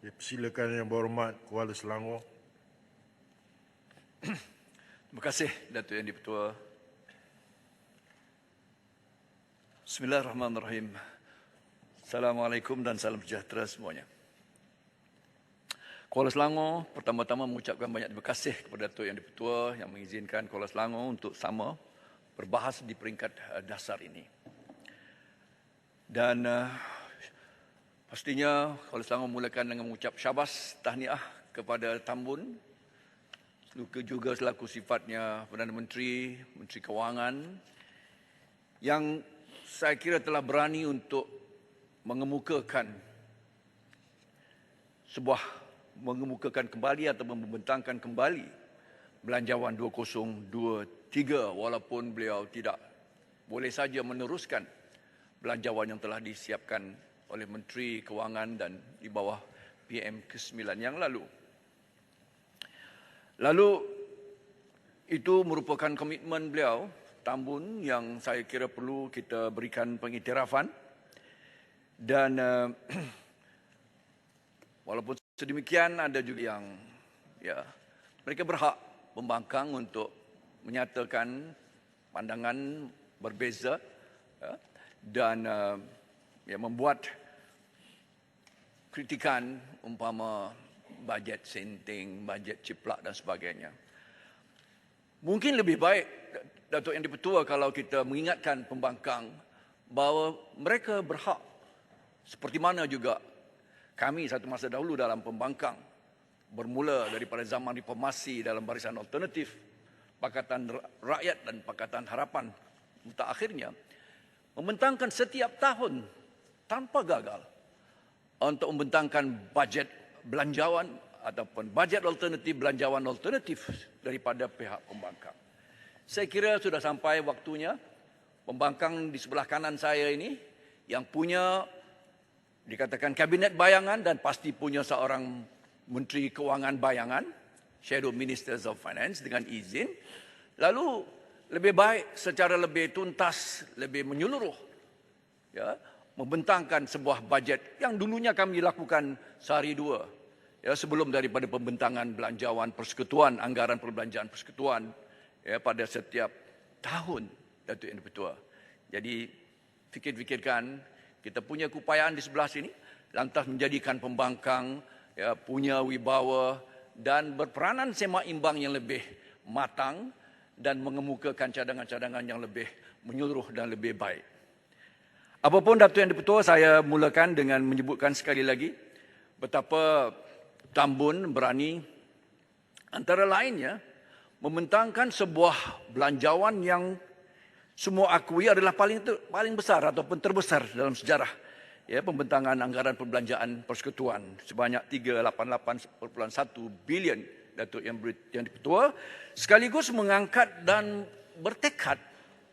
Persilakan Yang Berhormat Kuala Selangor. Terima kasih Datuk Yang di-Pertua. Bismillahirrahmanirrahim. Assalamualaikum dan salam sejahtera semuanya. Kuala Selangor pertama-tama mengucapkan banyak terima kasih kepada Datuk Yang di-Pertua yang mengizinkan Kuala Selangor untuk sama berbahas di peringkat dasar ini. Dan pastinya Kuala Selangor mulakan dengan mengucap syabas tahniah kepada Tambun, juga selaku sifatnya Perdana Menteri, Menteri Kewangan, yang saya kira telah berani untuk mengemukakan kembali atau membentangkan kembali Belanjawan 2023, walaupun beliau tidak boleh saja meneruskan belanjawan yang telah disiapkan oleh Menteri Kewangan dan di bawah PM ke-9 yang lalu. Lalu itu merupakan komitmen beliau, Tambun, yang saya kira perlu kita berikan pengiktirafan. Dan walaupun sedemikian ada juga yang mereka berhak pembangkang untuk menyatakan pandangan berbeza dan membuat kritikan umpama bajet senting, bajet ciplak dan sebagainya. Mungkin lebih baik Datuk Yang di-Pertua kalau kita mengingatkan pembangkang bahawa mereka berhak seperti mana juga kami satu masa dahulu dalam pembangkang, bermula daripada zaman reformasi dalam Barisan Alternatif, Pakatan Rakyat dan Pakatan Harapan, akhirnya membentangkan setiap tahun tanpa gagal untuk membentangkan bajet belanjawan ataupun bajet alternatif, belanjawan alternatif daripada pihak pembangkang. Saya kira sudah sampai waktunya pembangkang di sebelah kanan saya ini yang punya dikatakan kabinet bayangan dan pasti punya seorang Menteri Kewangan bayangan, Shadow Ministers of Finance dengan izin, lalu lebih baik secara lebih tuntas, lebih menyeluruh, membentangkan sebuah bajet yang dulunya kami lakukan sehari dua, sebelum daripada pembentangan belanjawan persekutuan, anggaran perbelanjaan persekutuan pada setiap tahun, Datuk Yang di-Pertua. Jadi fikir-fikirkan kita punya keupayaan di sebelah sini, lantas menjadikan pembangkang punya wibawa dan berperanan sema imbang yang lebih matang dan mengemukakan cadangan-cadangan yang lebih menyeluruh dan lebih baik. Apapun Datuk Yang di-Pertua, saya mulakan dengan menyebutkan sekali lagi betapa Tambun berani antara lainnya membentangkan sebuah belanjawan yang semua akui adalah paling besar ataupun terbesar dalam sejarah pembentangan anggaran perbelanjaan persekutuan sebanyak 388.1 bilion Datuk Yang di-Pertua, sekaligus mengangkat dan bertekad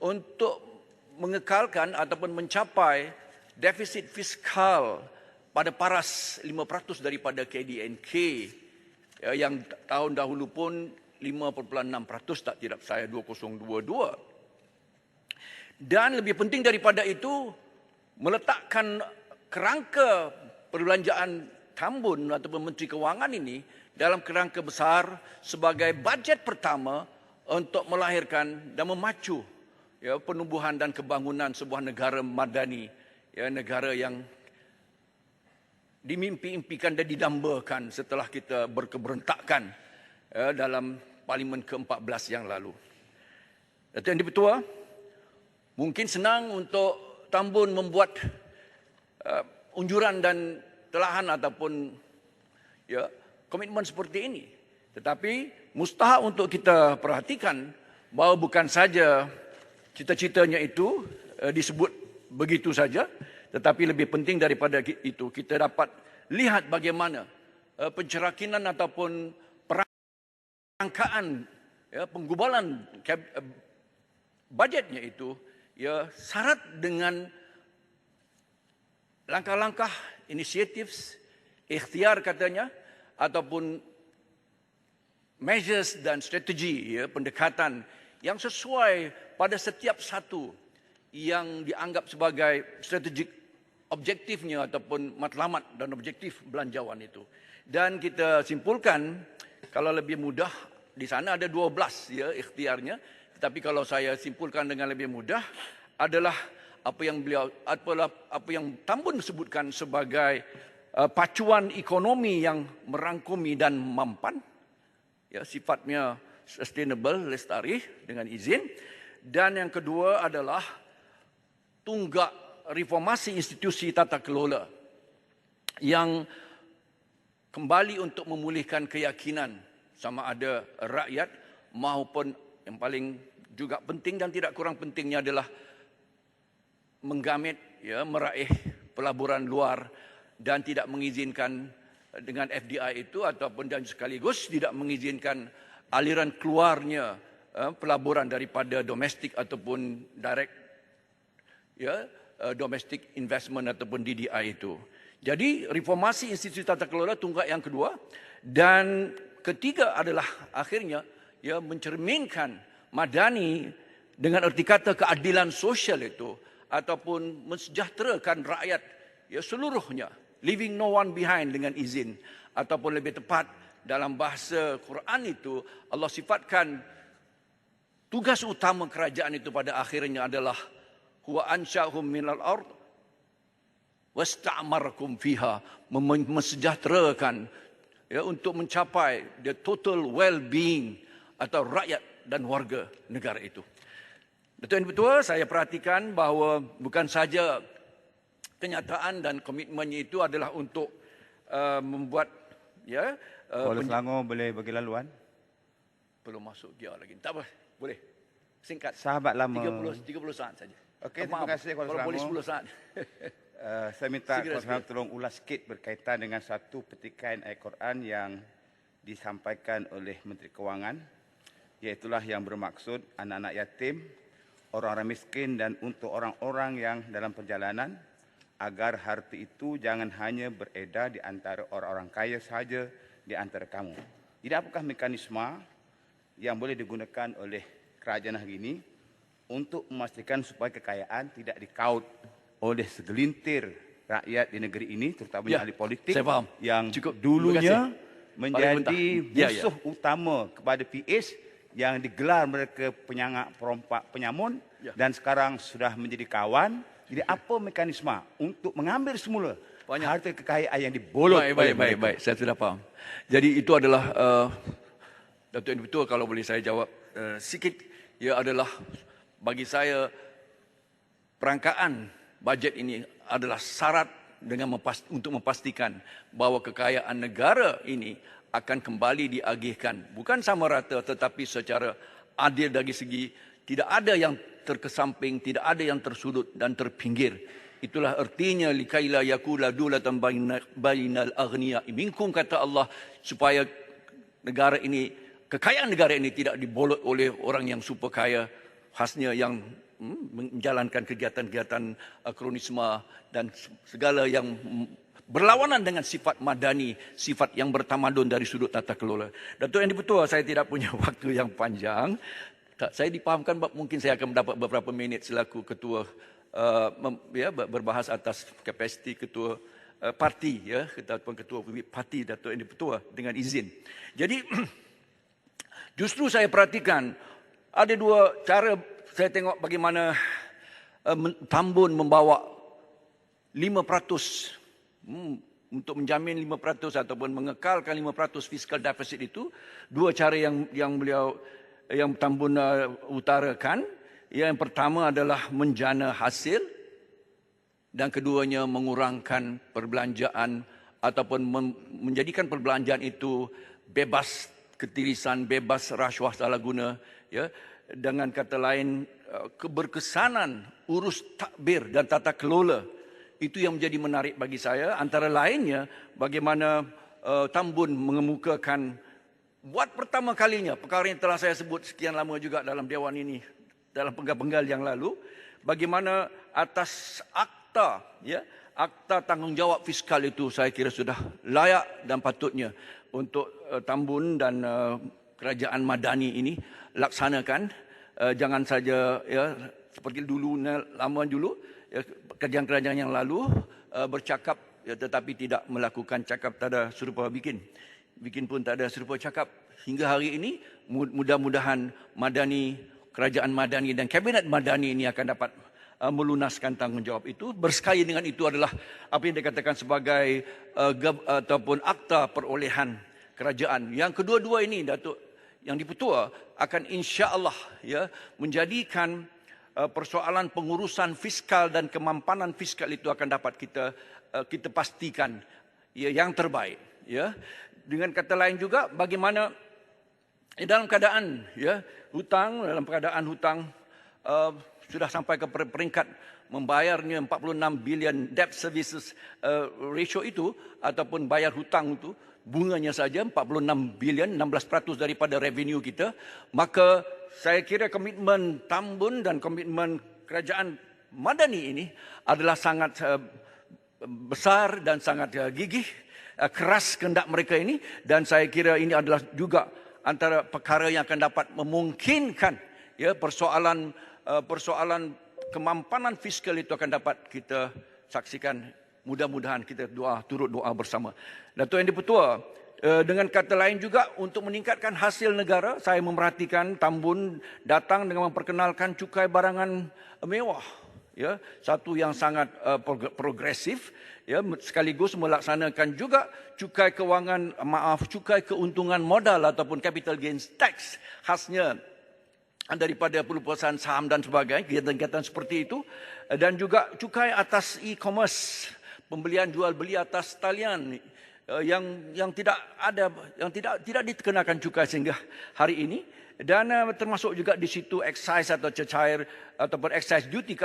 untuk mengekalkan ataupun mencapai defisit fiskal pada paras 5% daripada KDNK yang tahun dahulu pun 5.6% tak tidak saya 2022. Dan lebih penting daripada itu, meletakkan kerangka perbelanjaan Tambun ataupun Menteri Kewangan ini dalam kerangka besar sebagai bajet pertama untuk melahirkan dan memacu penumbuhan dan kebangunan sebuah negara madani, negara yang dimimpi-impikan dan didambakan setelah kita berkeberontakan dalam Parlimen ke-14 yang lalu. Datuk Yang di-Pertua, mungkin senang untuk Tambun membuat unjuran dan telahan ataupun komitmen seperti ini. Tetapi mustahak untuk kita perhatikan bahawa bukan saja cita-citanya itu disebut begitu saja, tetapi lebih penting daripada itu kita dapat lihat bagaimana pencerakinan ataupun perangkaan penggubalan bajetnya itu syarat dengan langkah-langkah, inisiatif, ikhtiar katanya, ataupun measures dan strategi pendekatan yang sesuai pada setiap satu yang dianggap sebagai strategic objektifnya ataupun matlamat dan objektif belanjawan itu. Dan kita simpulkan kalau lebih mudah di sana ada 12 ya ikhtiarnya, tetapi kalau saya simpulkan dengan lebih mudah adalah apa yang Tambun sebutkan sebagai pacuan ekonomi yang merangkumi dan mampan, ya sifatnya sustainable, lestari dengan izin. Dan yang kedua adalah tunggak reformasi institusi tata kelola yang kembali untuk memulihkan keyakinan sama ada rakyat maupun yang paling juga penting dan tidak kurang pentingnya adalah menggamit, ya, meraih pelaburan luar dan tidak mengizinkan dengan FDI itu ataupun dan sekaligus tidak mengizinkan aliran keluarnya pelaburan daripada domestik ataupun direct, ya, domestic investment ataupun DDI itu. Jadi reformasi institusi tata kelola tunggak yang kedua, dan ketiga adalah akhirnya ya mencerminkan madani dengan erti kata keadilan sosial itu ataupun mensejahterakan rakyat ya seluruhnya, leaving no one behind dengan izin, ataupun lebih tepat dalam bahasa Quran itu Allah sifatkan tugas utama kerajaan itu pada akhirnya adalah huwa ansha'hum minal ard wasta'marakum fiha, mensejahterakan ya untuk mencapai the total well-being atau rakyat dan warga negara itu. Datuk Yang Dipertua, saya perhatikan bahawa bukan saja kenyataan dan komitmennya itu adalah untuk membuat ya Kuala Selangor boleh bagi laluan. belum masuk dia lagi. Tak apa, boleh. Singkat. Sahabat lama. 30 saat saja. Okey, terima kasih Kuala Kalau boleh Selangor. 10 saat. Saya minta Segera, Kuala Selangor tolong ulas sikit berkaitan dengan satu petikan Al-Quran yang disampaikan oleh Menteri Kewangan, iaitulah yang bermaksud anak-anak yatim, orang-orang miskin dan untuk orang-orang yang dalam perjalanan, agar harta itu jangan hanya beredar di antara orang-orang kaya sahaja di antara kamu. Jadi apakah mekanisme yang boleh digunakan oleh kerajaan hari ini untuk memastikan supaya kekayaan tidak dikaut oleh segelintir rakyat di negeri ini, terutama ahli politik saya faham. yang Cukup. dulunya Terima kasih. menjadi Ya, musuh utama kepada PAS yang digelar mereka penyangak perompak penyamun dan sekarang sudah menjadi kawan. Jadi apa mekanisme untuk mengambil semula harta kekayaan yang dibolot oleh mereka? Baik. Saya sudah faham. Jadi itu adalah Datuk Yang Dipertua, kalau boleh saya jawab sikit, ia adalah bagi saya perangkaan bajet ini adalah syarat untuk memastikan bahawa kekayaan negara ini akan kembali diagihkan. Bukan sama rata tetapi secara adil dari segi tidak ada yang terkesamping, tidak ada yang tersudut dan terpinggir. Itulah artinya likaila yakula dulatan bainal aghniya minkum, kata Allah, supaya negara ini, kekayaan negara ini tidak dibolot oleh orang yang super kaya, khasnya yang menjalankan kegiatan-kegiatan kronisme dan segala yang berlawanan dengan sifat madani, sifat yang bertamadun dari sudut tata kelola. Datuk Yang Dipertua, saya tidak punya waktu yang panjang. Saya dipahamkan mungkin saya akan mendapat beberapa minit selaku ketua berbahas atas kapasiti ketua parti, ya, ataupun ketua parti Datuk Yang Dipertua dengan izin. Jadi justru saya perhatikan ada dua cara saya tengok bagaimana Tambun membawa 5% untuk menjamin 5% ataupun mengekalkan 5% fiskal deficit itu. Dua cara yang beliau yang Tambun utarakan. Yang pertama adalah menjana hasil dan keduanya mengurangkan perbelanjaan ataupun menjadikan perbelanjaan itu bebas ketirisan, bebas rasuah salah guna, ya. Dengan kata lain, keberkesanan urus takbir dan tata kelola itu yang menjadi menarik bagi saya. Antara lainnya bagaimana Tambun mengemukakan buat pertama kalinya perkara yang telah saya sebut sekian lama juga dalam Dewan ini, dalam penggal-penggal yang lalu, bagaimana atas akta, ya, akta tanggungjawab fiskal itu saya kira sudah layak dan patutnya untuk Tambun dan kerajaan madani ini laksanakan. Jangan saja ya seperti dulu, lama dulu, ya, kerajaan-kerajaan yang lalu bercakap ya, tetapi tidak melakukan cakap tak ada serupa bikin. Bikin pun tak ada serupa cakap. Hingga hari ini mudah-mudahan Madani, Kerajaan Madani dan Kabinet Madani ini akan dapat melunaskan tanggungjawab itu. Bersekali dengan itu adalah apa yang dikatakan sebagai ataupun akta perolehan kerajaan. Yang kedua-dua ini Datuk Yang di-Pertua akan insya-Allah ya menjadikan persoalan pengurusan fiskal dan kemampanan fiskal itu akan dapat kita pastikan ya yang terbaik ya. Dengan kata lain juga bagaimana dalam keadaan dalam keadaan hutang sudah sampai ke peringkat membayarnya 46 bilion debt services ratio itu ataupun bayar hutang itu bunganya saja 46 bilion, 16% daripada revenue kita, maka saya kira komitmen Tambun dan komitmen Kerajaan Madani ini adalah sangat besar dan sangat gigih, keras kehendak mereka ini, dan saya kira ini adalah juga antara perkara yang akan dapat memungkinkan ya persoalan kemampanan fiskal itu akan dapat kita saksikan. Mudah-mudahan kita turut doa bersama. Datuk Yang di-Pertua, dengan kata lain juga untuk meningkatkan hasil negara, saya memerhatikan Tambun datang dengan memperkenalkan cukai barangan mewah. Ya, satu yang sangat progresif, ya, sekaligus melaksanakan juga cukai keuntungan modal ataupun capital gains tax khasnya daripada perusahaan saham dan sebagainya, kegiatan-kegiatan seperti itu, dan juga cukai atas e-commerce, pembelian jual beli atas talian yang tidak dikenakan cukai sehingga hari ini, dan termasuk juga di situ excise atau cecair ataupun excise duty ke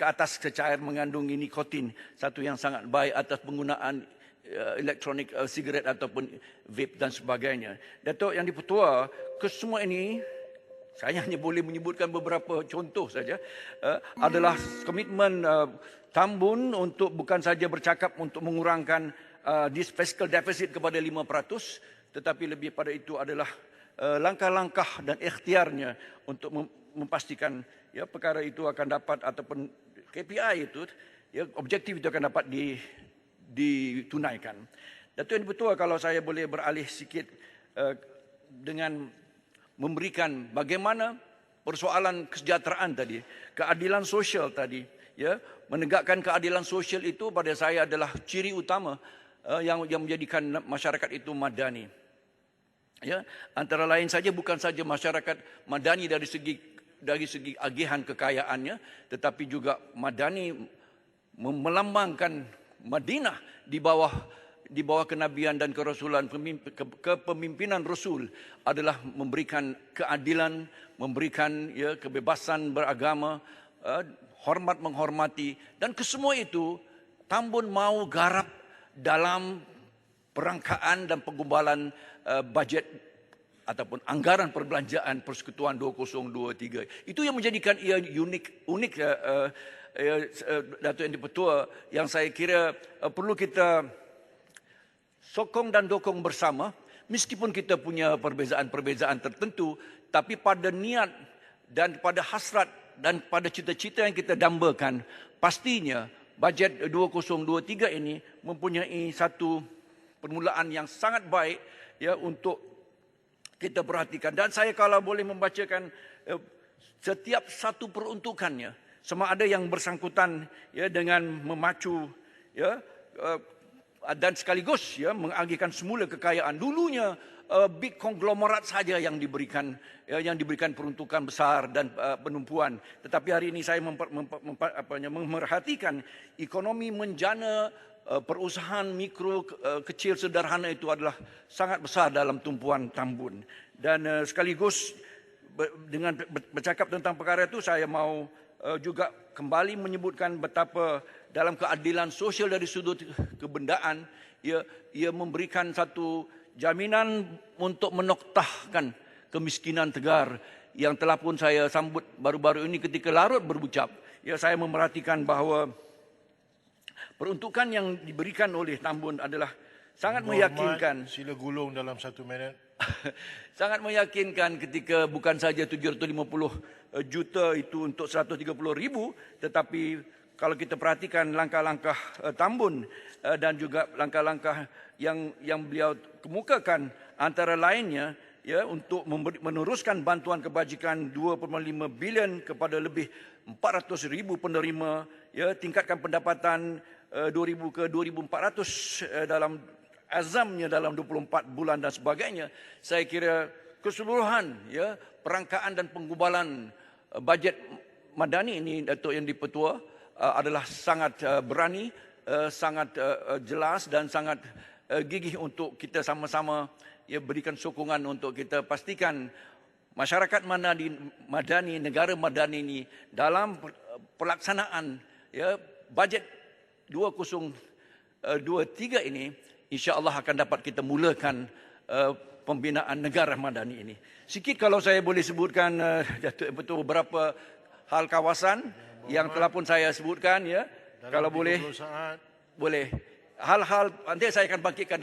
atas cecair mengandung nikotin, satu yang sangat baik atas penggunaan elektronik sigaret ataupun vape dan sebagainya. Datuk Yang di-Pertua, kesemua ini saya hanya boleh menyebutkan beberapa contoh saja, adalah komitmen Tambun untuk bukan saja bercakap untuk mengurangkan fiscal deficit kepada 5%, tetapi lebih pada itu adalah langkah-langkah dan ikhtiarnya untuk memastikan ya perkara itu akan dapat ataupun KPI itu ya objektif itu akan dapat ditunaikan. Datuk Yang di-Pertua, kalau saya boleh beralih sikit dengan memberikan bagaimana persoalan kesejahteraan tadi, keadilan sosial tadi, ya, menegakkan keadilan sosial itu pada saya adalah ciri utama yang menjadikan masyarakat itu madani. Ya, antara lain saja bukan saja masyarakat madani dari segi agihan kekayaannya, tetapi juga madani melambangkan Madinah di bawah kenabian dan kerasulan, kepemimpinan Rasul adalah memberikan keadilan, memberikan ya kebebasan beragama, hormat menghormati, dan kesemua itu Tambun mau garap dalam perangkaan dan penggumbalan bajet ataupun anggaran perbelanjaan Persekutuan 2023. Itu yang menjadikan ia unik Datuk Yang di-Pertua, yang saya kira perlu kita sokong dan dokong bersama, meskipun kita punya perbezaan-perbezaan tertentu, tapi pada niat dan pada hasrat dan pada cita-cita yang kita dambakan, pastinya bajet 2023 ini mempunyai satu permulaan yang sangat baik ya untuk kita perhatikan. Dan saya kalau boleh membacakan setiap satu peruntukannya, sama ada yang bersangkutan ya dengan memacu ya dan sekaligus ya mengagihkan semula kekayaan. Dulunya big konglomerat saja yang diberikan peruntukan besar dan penumpuan, tetapi hari ini saya memerhatikan ekonomi menjana, perusahaan mikro kecil sederhana itu adalah sangat besar dalam tumpuan Tambun. Dan sekaligus dengan bercakap tentang perkara itu, saya mau juga kembali menyebutkan betapa dalam keadilan sosial dari sudut kebendaan, ia memberikan satu jaminan untuk menoktahkan kemiskinan tegar yang telah pun saya sambut baru-baru ini ketika Larut berucap. Ya, saya memerhatikan bahawa peruntukan yang diberikan oleh Tambun adalah sangat meyakinkan. Sila gulung dalam 1 minit. Sangat meyakinkan ketika bukan saja 750 juta itu untuk 130,000, tetapi kalau kita perhatikan langkah-langkah Tambun dan juga langkah-langkah yang beliau kemukakan antara lainnya ya untuk meneruskan bantuan kebajikan 2.5 bilion kepada lebih 400,000 penerima, ya, tingkatkan pendapatan 2,000 ke 2,400 dalam azamnya dalam 24 bulan dan sebagainya. Saya kira keseluruhan ya perangkaan dan penggubalan bajet madani ini Datuk Yang di-Pertua adalah sangat berani, sangat jelas dan sangat gigih untuk kita sama-sama ya berikan sokongan untuk kita pastikan masyarakat madani, negara madani ini dalam pelaksanaan ya bajet 2023 ini insya-Allah akan dapat kita mulakan pembinaan negara madani ini. Sikit kalau saya boleh sebutkan Datuk betul beberapa hal kawasan yang telah pun saya sebutkan ya. Kalau boleh boleh hal-hal nanti saya akan bangkitkan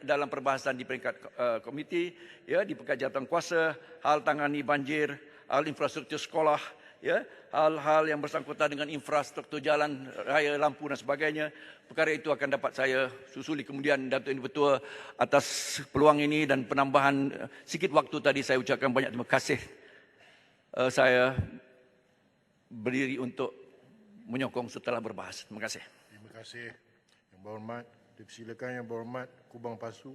dalam perbahasan di peringkat komiti ya di peringkat jawatankuasa, hal tangani banjir, hal infrastruktur sekolah ya, hal-hal yang bersangkutan dengan infrastruktur jalan raya, lampu dan sebagainya. Perkara itu akan dapat saya susuli kemudian. Datuk Yang Di-Pertua atas peluang ini dan penambahan sikit waktu tadi saya ucapkan banyak terima kasih. Saya berdiri untuk menyokong setelah berbahas. Terima kasih. Terima kasih Yang Berhormat. Dipersilakan Yang Berhormat Kubang Pasu.